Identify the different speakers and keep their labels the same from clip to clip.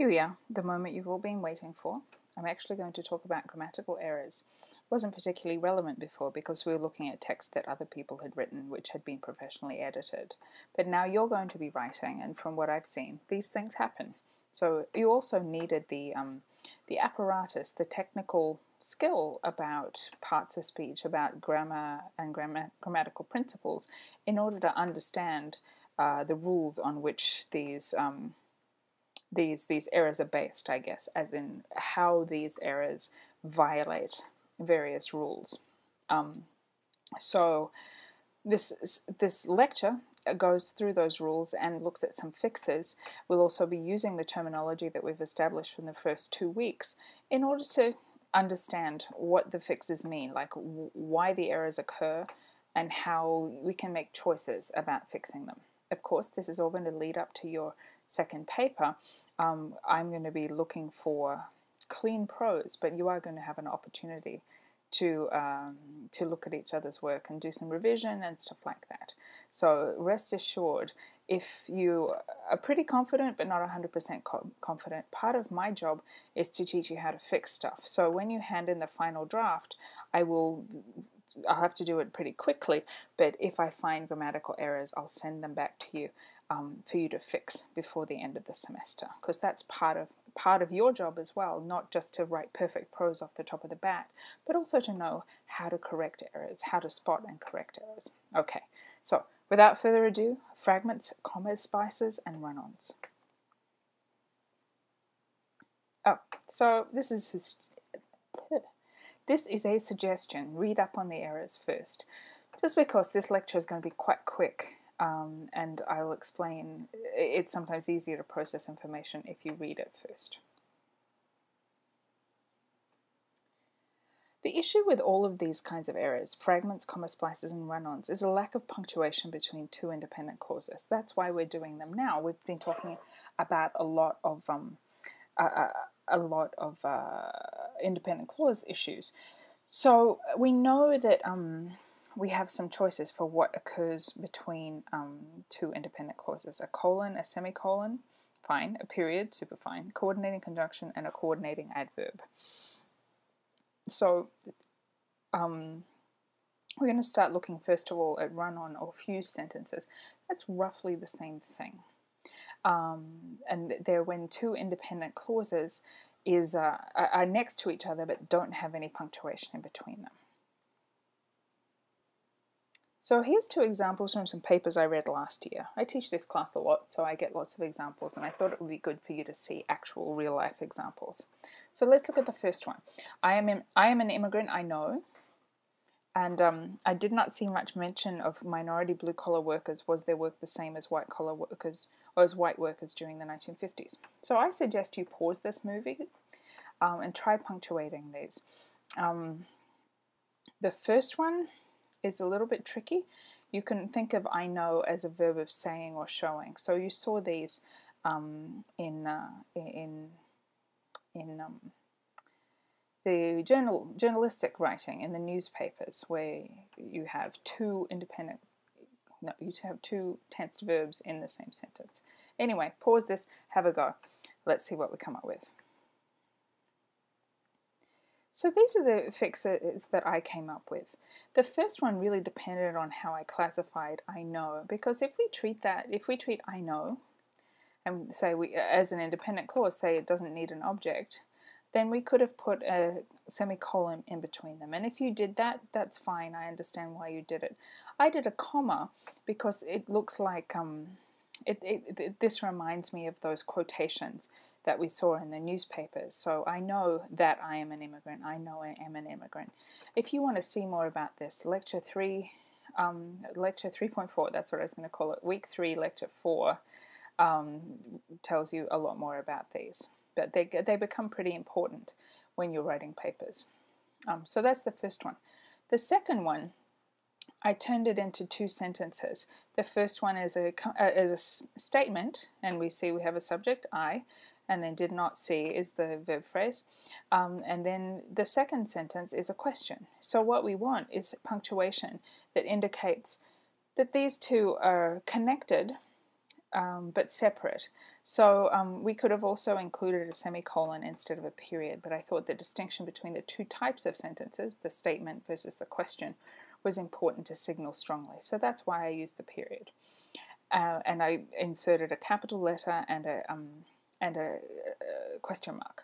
Speaker 1: Here we are, the moment you've all been waiting for. I'm actually going to talk about grammatical errors. It wasn't particularly relevant before because we were looking at text that other people had written which had been professionally edited. But now you're going to be writing, and from what I've seen, these things happen. So you also needed the apparatus, the technical skill about parts of speech, about grammar and grammatical principles, in order to understand the rules on which these errors are based, I guess, as in how these errors violate various rules. So this lecture goes through those rules and looks at some fixes. We'll also be using the terminology that we've established from the first 2 weeks in order to understand what the fixes mean, like why the errors occur and how we can make choices about fixing them. Of course, this is all going to lead up to your second paper. I'm going to be looking for clean prose, but you are going to have an opportunity to look at each other's work and do some revision and stuff like that. So rest assured, if you are pretty confident but not 100% confident, part of my job is to teach you how to fix stuff. So when you hand in the final draft, I'll have to do it pretty quickly, but if I find grammatical errors, I'll send them back to you for you to fix before the end of the semester, because that's part of your job as well, not just to write perfect prose off the top of the bat, but also to know how to correct errors, how to spot and correct errors. Okay, so without further ado, fragments, commas, splices, and run-ons. Oh, so this is a suggestion. Read up on the errors first, just because this lecture is going to be quite quick, and I'll explain. It's sometimes easier to process information if you read it first. The issue with all of these kinds of errors, fragments, comma splices, and run-ons, is a lack of punctuation between two independent clauses. That's why we're doing them now. We've been talking about a lot of independent clause issues. So we know that we have some choices for what occurs between two independent clauses: a colon, a semicolon, fine; a period, super fine; coordinating conjunction, and a coordinating adverb. So we're going to start looking first of all at run-on or fused sentences. That's roughly the same thing. And they're when two independent clauses are next to each other but don't have any punctuation in between them. So here's two examples from some papers I read last year. I teach this class a lot, so I get lots of examples, and I thought it would be good for you to see actual real-life examples. So let's look at the first one. I am an immigrant, I know. And I did not see much mention of minority blue-collar workers. Was their work the same as white-collar workers or as white workers during the 1950s? So I suggest you pause this movie and try punctuating these. The first one is a little bit tricky. You can think of I know as a verb of saying or showing. So you saw these in the journalistic writing in the newspapers, where you have two tensed verbs in the same sentence. Anyway, pause this, have a go. Let's see what we come up with. So these are the fixes that I came up with. The first one really depended on how I classified I know, because if we treat I know and say as an independent clause, say it doesn't need an object, then we could have put a semicolon in between them. And if you did that, that's fine. I understand why you did it. I did a comma because it looks like this reminds me of those quotations that we saw in the newspapers. So I know that I am an immigrant. I know I am an immigrant. If you want to see more about this, lecture 3.4, that's what I was going to call it, week 3, lecture 4, tells you a lot more about these. But they become pretty important when you're writing papers. So that's the first one. The second one, I turned it into two sentences. The first one is a statement, and we see we have a subject, I, and then did not see is the verb phrase. And then the second sentence is a question. So what we want is punctuation that indicates that these two are connected but separate. So we could have also included a semicolon instead of a period, but I thought the distinction between the two types of sentences, the statement versus the question, was important to signal strongly. So that's why I used the period. And I inserted a capital letter and a question mark.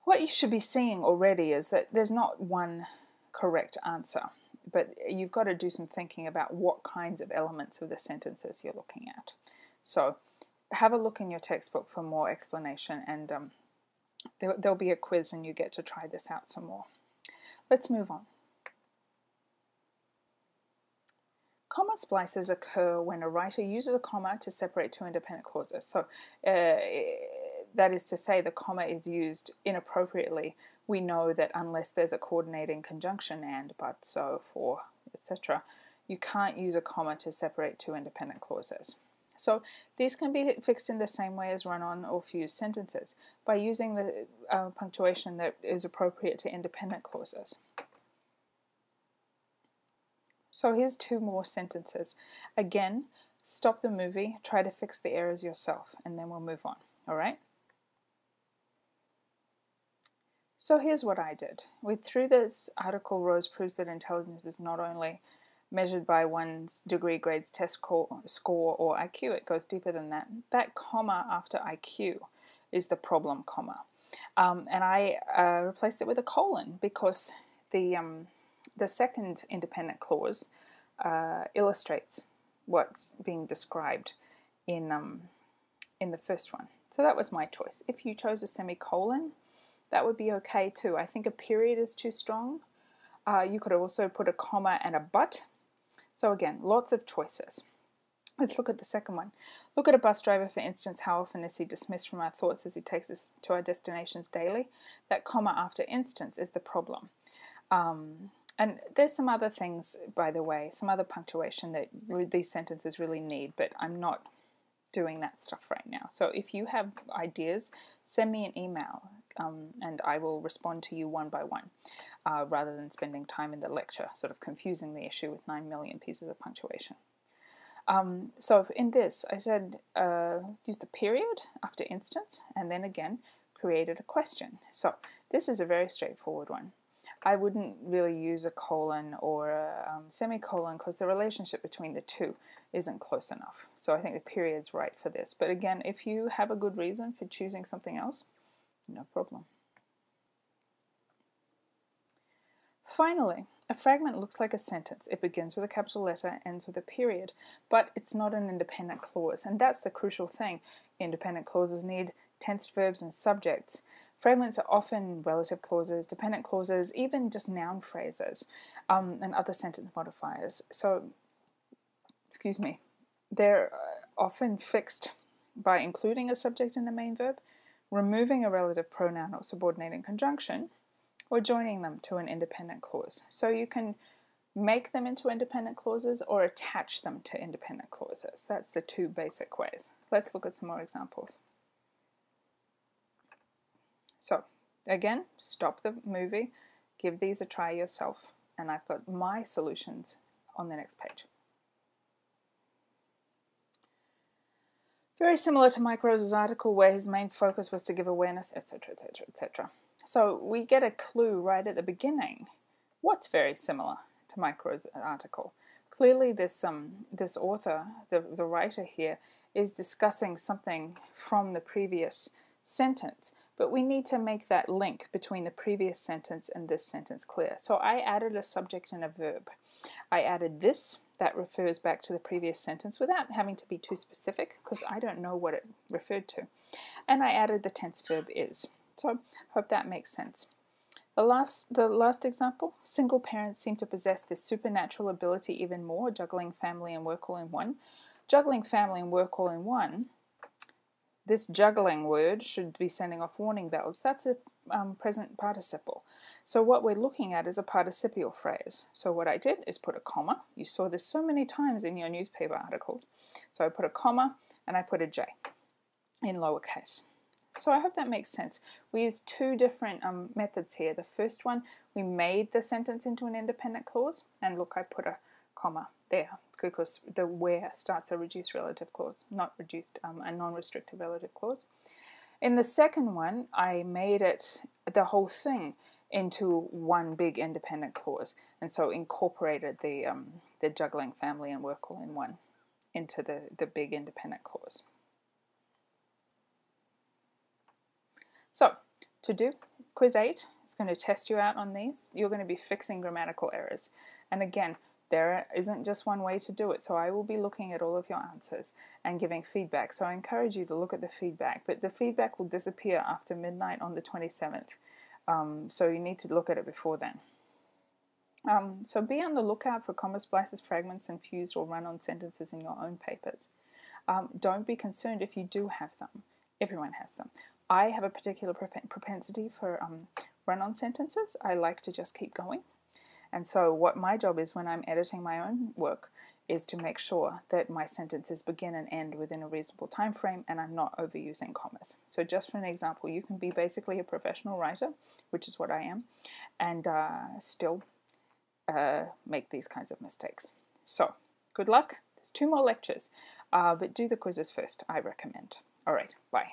Speaker 1: What you should be seeing already is that there's not one correct answer, but you've got to do some thinking about what kinds of elements of the sentences you're looking at. So have a look in your textbook for more explanation, and there'll be a quiz and you get to try this out some more. Let's move on. Comma splices occur when a writer uses a comma to separate two independent clauses. So that is to say, the comma is used inappropriately. We know that unless there's a coordinating conjunction and, but, so, for, etc., you can't use a comma to separate two independent clauses. So these can be fixed in the same way as run-on or fused sentences, by using the punctuation that is appropriate to independent clauses. So here's two more sentences. Again, stop the movie, try to fix the errors yourself, and then we'll move on, all right? So here's what I did. Through this article, Rose proves that intelligence is not only measured by one's degree, grades, test score, or IQ. It goes deeper than that. That comma after IQ is the problem comma. And I replaced it with a colon because the second independent clause illustrates what's being described in the first one. So that was my choice. If you chose a semicolon, that would be okay too. I think a period is too strong. You could also put a comma and a but. So again, lots of choices. Let's look at the second one. Look at a bus driver, for instance. How often is he dismissed from our thoughts as he takes us to our destinations daily? That comma after instance is the problem. And there's some other things, by the way, some other punctuation that these sentences really need, but I'm not doing that stuff right now. So if you have ideas, send me an email and I will respond to you one by one, rather than spending time in the lecture sort of confusing the issue with 9 million pieces of punctuation. So in this, I said use the period after instance, and then again created a question. So this is a very straightforward one. I wouldn't really use a colon or a semicolon because the relationship between the two isn't close enough. So I think the period's right for this. But again, if you have a good reason for choosing something else, no problem. Finally, a fragment looks like a sentence. It begins with a capital letter, ends with a period, but it's not an independent clause. And that's the crucial thing. Independent clauses need tensed verbs and subjects. Fragments are often relative clauses, dependent clauses, even just noun phrases, and other sentence modifiers. So, excuse me, they're often fixed by including a subject in the main verb, removing a relative pronoun or subordinating conjunction, or joining them to an independent clause. So you can make them into independent clauses or attach them to independent clauses. That's the two basic ways. Let's look at some more examples. So, again, stop the movie, give these a try yourself, and I've got my solutions on the next page. Very similar to Mike Rose's article where his main focus was to give awareness, etc., etc., etc. So we get a clue right at the beginning. What's very similar to Mike Rose's article? Clearly this author, the writer here, is discussing something from the previous sentence, but we need to make that link between the previous sentence and this sentence clear. So I added a subject and a verb. I added this, that refers back to the previous sentence without having to be too specific because I don't know what it referred to. And I added the tense verb is. So hope that makes sense. The last example, single parents seem to possess this supernatural ability even more, juggling family and work all in one. Juggling family and work all in one, this juggling word should be sending off warning bells. That's a present participle. So what we're looking at is a participial phrase. So what I did is put a comma. You saw this so many times in your newspaper articles. So I put a comma and I put a J in lowercase. So I hope that makes sense. We used two different methods here. The first one, we made the sentence into an independent clause. And look, I put a comma there because the where starts a reduced relative clause, not reduced, a non-restrictive relative clause. In the second one, I made it, the whole thing, into one big independent clause, and so incorporated the juggling family and work all in one into the big independent clause. So, to do, quiz 8 is going to test you out on these. You're going to be fixing grammatical errors. And again, there isn't just one way to do it, so I will be looking at all of your answers and giving feedback. So I encourage you to look at the feedback, but the feedback will disappear after midnight on the 27th, so you need to look at it before then. So be on the lookout for comma splices, fragments, and fused or run-on sentences in your own papers. Don't be concerned if you do have them. Everyone has them. I have a particular propensity for run-on sentences. I like to just keep going. And so what my job is when I'm editing my own work is to make sure that my sentences begin and end within a reasonable time frame and I'm not overusing commas. So just for an example, you can be basically a professional writer, which is what I am, and still make these kinds of mistakes. So good luck. There's 2 more lectures, but do the quizzes first, I recommend. All right, bye.